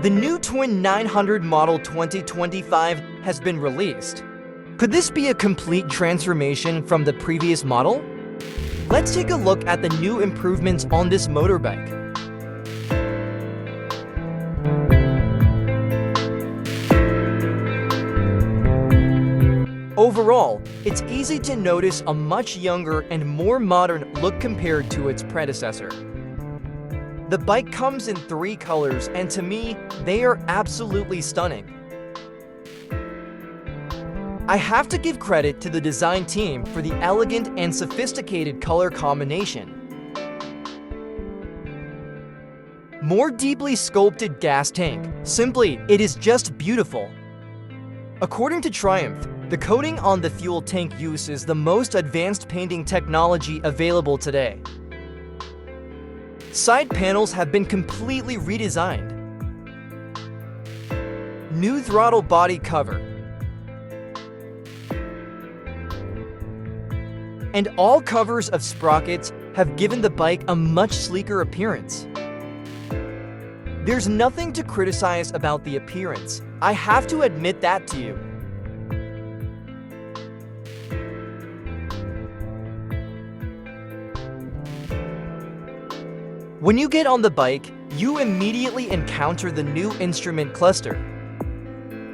The new Twin 900 model 2025 has been released. Could this be a complete transformation from the previous model? Let's take a look at the new improvements on this motorbike. Overall, it's easy to notice a much younger and more modern look compared to its predecessor. The bike comes in 3 colors, and to me, they are absolutely stunning. I have to give credit to the design team for the elegant and sophisticated color combination. More deeply sculpted gas tank. Simply, it is just beautiful. According to Triumph, the coating on the fuel tank uses the most advanced painting technology available today. Side panels have been completely redesigned. New throttle body cover. And all covers of sprockets have given the bike a much sleeker appearance. There's nothing to criticize about the appearance. I have to admit that to you. When you get on the bike, you immediately encounter the new instrument cluster.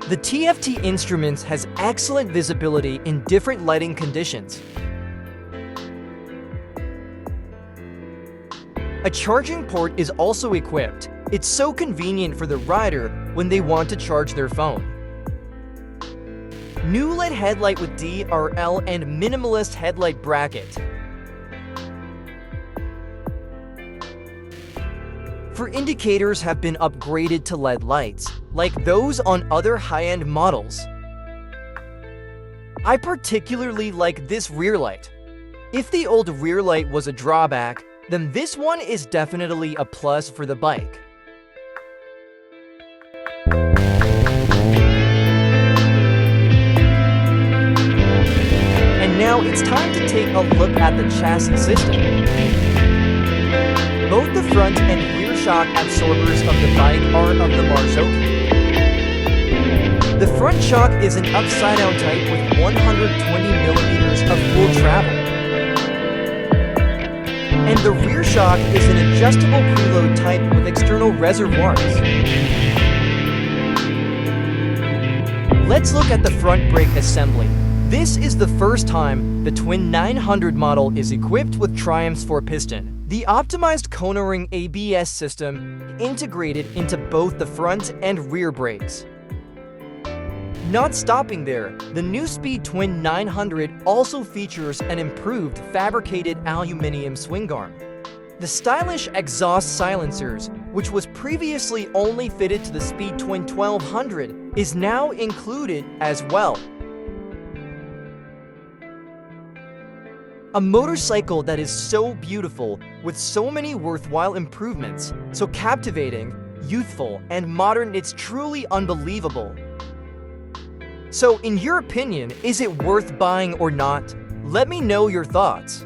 The TFT Instruments has excellent visibility in different lighting conditions. A charging port is also equipped. It's so convenient for the rider when they want to charge their phone. New LED headlight with DRL and minimalist headlight bracket. For indicators have been upgraded to LED lights, like those on other high-end models. I particularly like this rear light. If the old rear light was a drawback, then this one is definitely a plus for the bike. And now it's time to take a look at the chassis system. Both the front and rear shock absorbers of the bike are of the Marzocchi. The front shock is an upside-down type with 120 millimeters of full travel. And the rear shock is an adjustable preload type with external reservoirs. Let's look at the front brake assembly. This is the first time the Twin 900 model is equipped with Triumph's 4-piston. The optimized Konaring ABS system integrated into both the front and rear brakes. Not stopping there, the new Speed Twin 900 also features an improved fabricated aluminum swing arm. The stylish exhaust silencers, which was previously only fitted to the Speed Twin 1200, is now included as well. A motorcycle that is so beautiful, with so many worthwhile improvements, so captivating, youthful, and modern, it's truly unbelievable. So, in your opinion, is it worth buying or not? Let me know your thoughts.